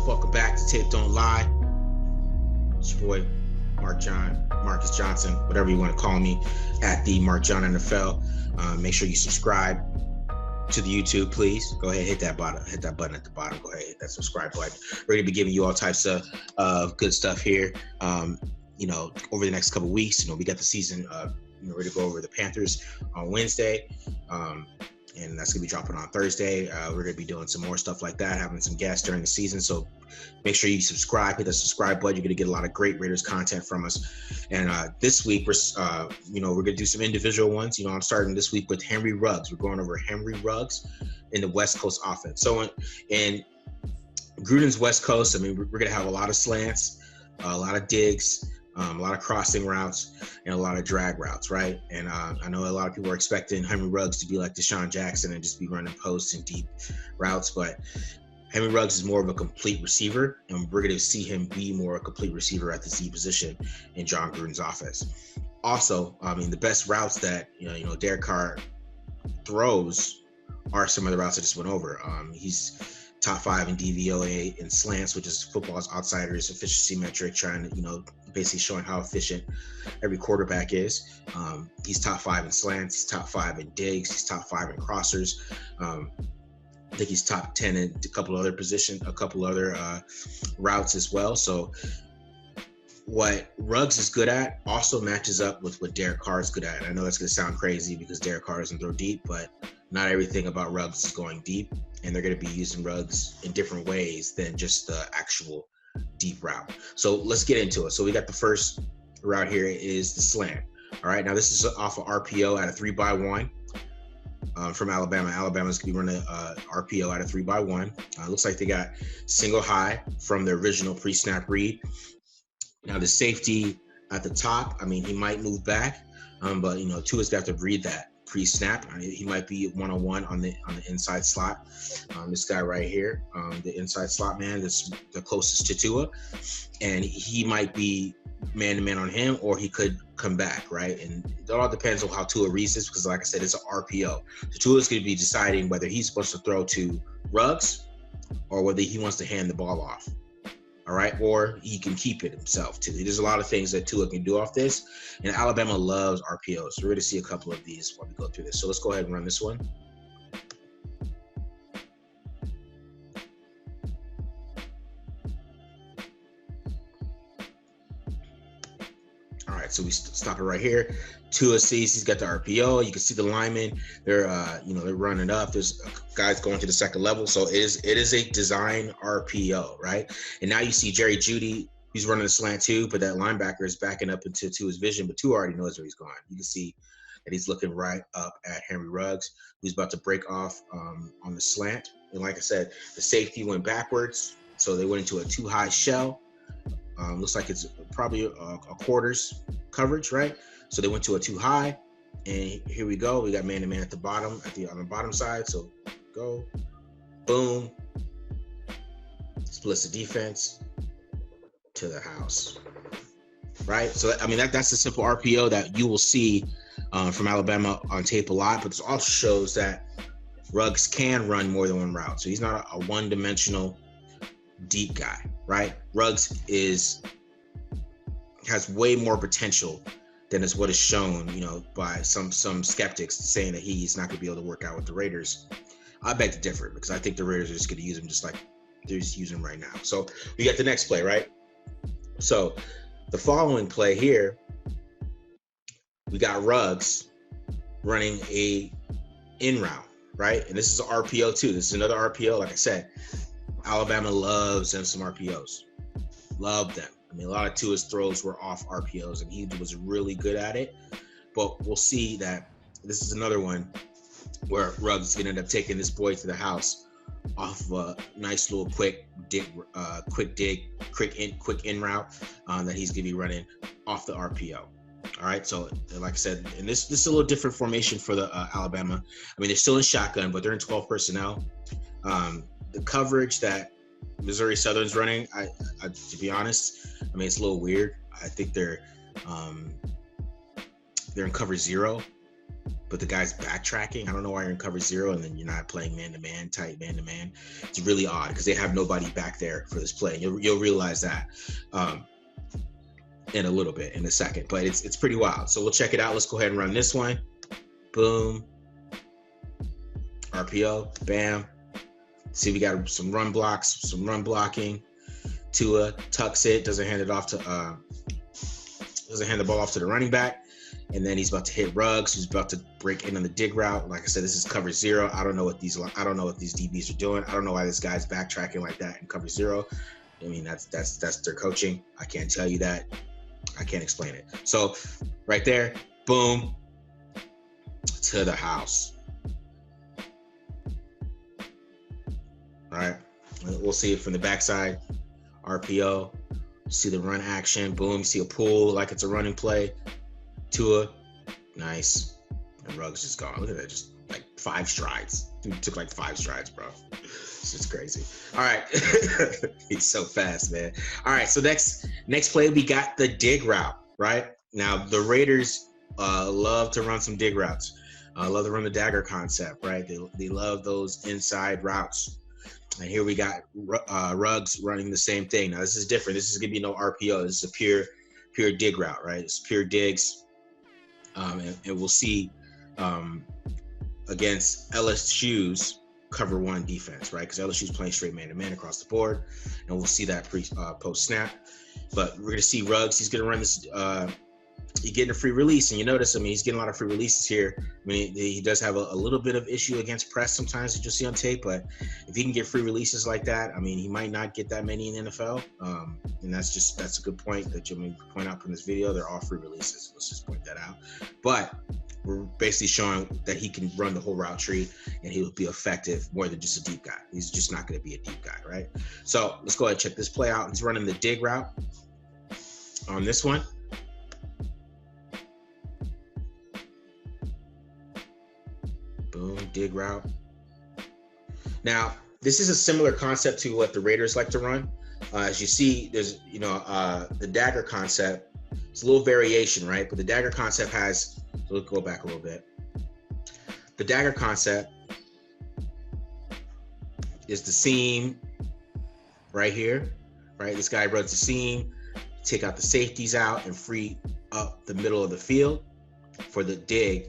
Welcome back to Tape Don't Lie. It's your boy, Marcus Johnson, whatever you want to call me, at the Mark John NFL. Make sure you subscribe to the YouTube, please. Go ahead, hit that button at the bottom. Go ahead, hit that subscribe button. We're going to be giving you all types of good stuff here. Over the next couple of weeks, we got the season, ready to go over the Panthers on Wednesday. And that's going to be dropping on Thursday. We're going to be doing some more stuff like that, having some guests during the season. So make sure you subscribe, hit the subscribe button. You're going to get a lot of great Raiders content from us. And this week, we're going to do some individual ones. I'm starting this week with Henry Ruggs. We're going over Henry Ruggs in the West Coast offense. So in Gruden's West Coast, we're going to have a lot of slants, a lot of digs, a lot of crossing routes, and a lot of drag routes, right? And I know a lot of people are expecting Henry Ruggs to be like Deshaun Jackson and just be running posts and deep routes, but Henry Ruggs is more of a complete receiver, and we're going to see him be more a complete receiver at the Z position in John Gruden's offense. Also, the best routes that Derek Carr throws are some of the routes I just went over. He's top 5 in DVOA in slants, which is football's outsiders efficiency metric, trying to, basically showing how efficient every quarterback is. He's top 5 in slants. He's top 5 in digs. He's top 5 in crossers. I think he's top 10 in a couple other routes as well. So what Ruggs is good at also matches up with what Derek Carr is good at. And I know that's going to sound crazy because Derek Carr doesn't throw deep, but not everything about Ruggs is going deep. And they're going to be using Ruggs in different ways than just the actual deep route. So let's get into it. So we got the first route here is the slant. All right. Now this is off of RPO at a 3x1 from Alabama. Alabama's going to be running RPO at a 3x1. Looks like they got single high from the original pre-snap read. Now the safety at the top, he might move back, but Tua's got to read that pre-snap. He might be one-on-one on the inside slot. This guy right here, the inside slot man, that's the closest to Tua, and he might be man-to-man on him, or he could come back, right? And it all depends on how Tua reads this, because like I said, it's an RPO. So Tua's going to be deciding whether he's supposed to throw to Ruggs or whether he wants to hand the ball off. All right, or he can keep it himself too. There's a lot of things that Tua can do off this, and Alabama loves RPOs. So we're going to see a couple of these while we go through this. So let's go ahead and run this one. All right, so we stop it right here. Tua sees he's got the RPO. You can see the linemen. They're running up. There's guys going to the second level. So it is a design RPO, right? And now you see Jerry Jeudy. He's running a slant too, but that linebacker is backing up into Tua's vision. But Tua already knows where he's going. You can see that he's looking right up at Henry Ruggs, who's about to break off on the slant. And like I said, the safety went backwards, so they went into a too high shell. Looks like it's probably a quarters coverage, right? So they went to a too high, and here we go. We got man-to-man at the bottom, on the bottom side. So go, boom, splits the defense to the house, right? So that's a simple RPO that you will see from Alabama on tape a lot, but this also shows that Ruggs can run more than one route. So he's not a one-dimensional deep guy, right? Ruggs has way more potential than is what is shown, by some skeptics saying that he's not going to be able to work out with the Raiders. I beg to differ, because I think the Raiders are just going to use him just like they're just using him right now. So we got the next play, right? So the following play here, we got Ruggs running a in route, right? And this is an RPO too. This is another RPO. Like I said, Alabama loves them some RPOs. Love them. A lot of Tua's throws were off RPOs, and he was really good at it. But we'll see that this is another one where Ruggs is going to end up taking this boy to the house off of a nice little quick in route that he's going to be running off the RPO. All right, so like I said, and this is a little different formation for the Alabama. They're still in shotgun, but they're in 12 personnel. The coverage that Missouri Southern's running, I to be honest, it's a little weird. I think they're in cover 0, but the guy's backtracking. I don't know why you're in cover zero and then you're not playing man-to-man, tight man-to-man. It's really odd because they have nobody back there for this play. You'll realize that in a little bit, in a second, but it's pretty wild. So we'll check it out. Let's go ahead and run this one. Boom. RPO, bam. See, we got some run blocks, some run blocking. Tua tucks it, doesn't hand the ball off to the running back. And then he's about to hit Ruggs, who's about to break in on the dig route. Like I said, this is cover zero. I don't know what these DBs are doing. I don't know why this guy's backtracking like that in cover zero. I mean, that's their coaching. I can't tell you that. I can't explain it. So right there, boom, to the house. All right, we'll see it from the backside. RPO, see the run action, boom, see a pull like it's a running play. Tua, nice. And Ruggs just gone. Look at that, just like 5 strides. Dude took like 5 strides, bro. It's just crazy. All right. He's so fast, man. All right, so next play, we got the dig route, right? Now, the Raiders love to run some dig routes. Love to run the dagger concept, right? They love those inside routes. And here we got Ruggs running the same thing. Now, this is different. This is going to be no RPO. This is a pure dig route, right? It's pure digs. And we'll see against LSU's cover 1 defense, right? Because LSU's playing straight man-to-man across the board. And we'll see that post-snap. But we're going to see Ruggs. He's going to run this he's getting a free release, and you notice, I mean, he's getting a lot of free releases here. I mean, he does have a little bit of issue against press sometimes that you'll see on tape, but if he can get free releases like that, I mean, he might not get that many in the NFL, and that's a good point that you'll point out from this video. They're all free releases. Let's just point that out. But we're basically showing that he can run the whole route tree, and he will be effective more than just a deep guy. He's just not going to be a deep guy, right? So let's go ahead and check this play out. He's running the dig route on this one. Boom, dig route. Now, this is a similar concept to what the Raiders like to run. As you see, there's, the dagger concept. It's a little variation, right? But the dagger concept has, so let's go back a little bit. The dagger concept is the seam right here, right? This guy runs the seam, take out the safeties out and free up the middle of the field for the dig,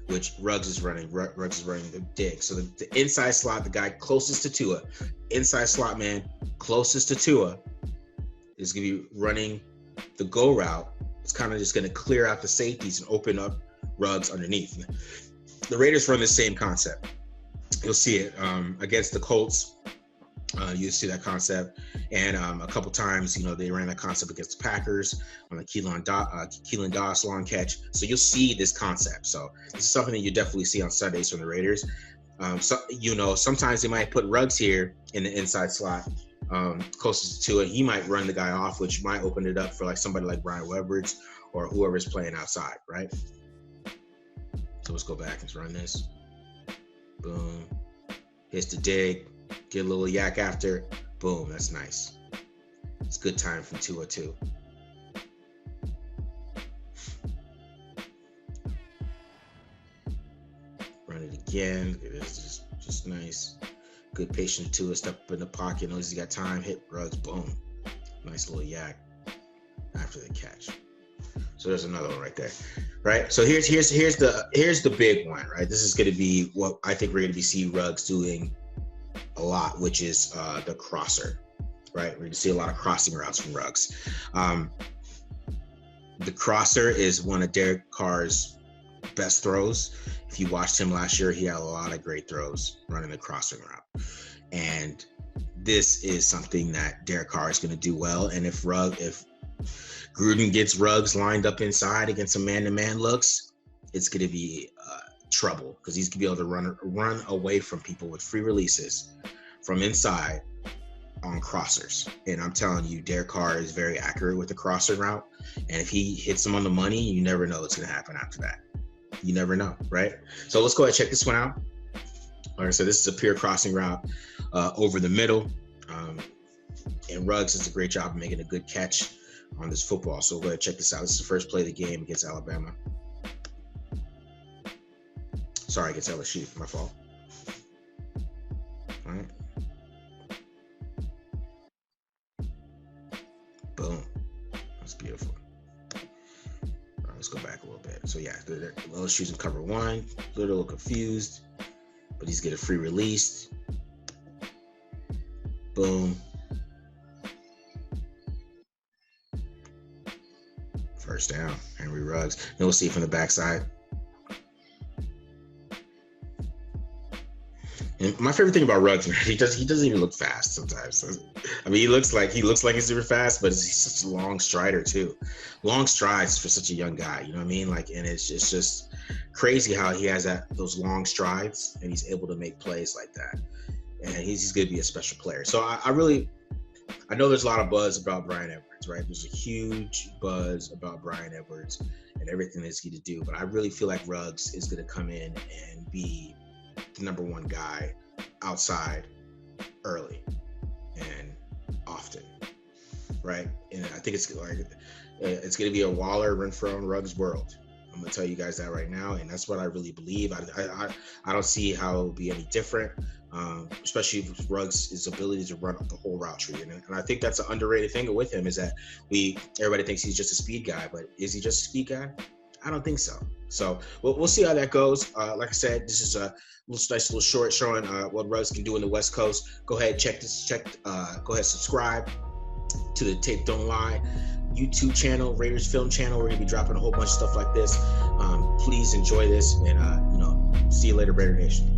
which Ruggs is running. Ruggs is running the dig. So the inside slot, the guy closest to Tua, inside slot man closest to Tua is going to be running the go route. It's kind of just going to clear out the safeties and open up Ruggs underneath. The Raiders run the same concept. You'll see it against the Colts. You see that concept, and a couple times, they ran that concept against the Packers on the Keelan Doss long catch. So you'll see this concept. So this is something that you definitely see on Sundays from the Raiders. Sometimes they might put Ruggs here in the inside slot, closest to it. He might run the guy off, which might open it up for like somebody like Brian Weber's or whoever's playing outside, right? So let's go back and run this. Boom. Hits the dig. Get a little yak after. Boom. That's nice. It's good time from 2-2. Run it again. It's just nice. Good patient to it. Step up in the pocket. Knows he's got time. Hit Ruggs. Boom. Nice little yak after the catch. So there's another one right there, right? So here's the big one, right? This is going to be what I think we're going to be seeing Ruggs doing a lot, which is the crosser, right? We're going to see a lot of crossing routes from Ruggs. The crosser is one of Derek Carr's best throws. If you watched him last year, he had a lot of great throws running the crossing route. And this is something that Derek Carr is going to do well. And if Gruden gets Ruggs lined up inside against some man-to-man looks, it's going to be trouble because he's going to be able to run away from people with free releases from inside on crossers. And I'm telling you, Derek Carr is very accurate with the crosser route. And if he hits him on the money, you never know what's going to happen after that. You never know, right? So let's go ahead and check this one out. All right, so this is a pure crossing route over the middle. And Ruggs does a great job of making a good catch on this football. So go ahead and check this out. This is the first play of the game against Alabama. Sorry, against LSU. My fault. All right. Boom. That's beautiful. All right, let's go back a little bit. So yeah, LSU's in cover one. A little confused, but he's getting free released. Boom. First down, Henry Ruggs. Then we'll see from the backside. And my favorite thing about Ruggs, man, he doesn't even look fast sometimes. I mean, he looks like he's super fast, but he's such a long strider too. Long strides for such a young guy, you know what I mean? Like, and it's just crazy how he has those long strides and he's able to make plays like that. And he's going to be a special player. So I know there's a lot of buzz about Bryan Edwards, right? There's a huge buzz about Bryan Edwards and everything that he's going to do. But I really feel like Ruggs is going to come in and be the number one guy outside early and often, right? And I think it's going to be a Waller, Renfro, and Ruggs world. I'm going to tell you guys that right now, and that's what I really believe. I don't see how it will be any different, especially with Ruggs' ability to run up the whole route tree. And I think that's an underrated thing with him is that everybody thinks he's just a speed guy, but is he just a speed guy? I don't think so. So we'll see how that goes. Like I said, this is a nice little short showing what Ruggs can do in the West Coast. Go ahead, go ahead, subscribe to the Tape Don't Lie YouTube channel, Raiders Film channel. We're gonna be dropping a whole bunch of stuff like this. Please enjoy this, and see you later, Raider Nation.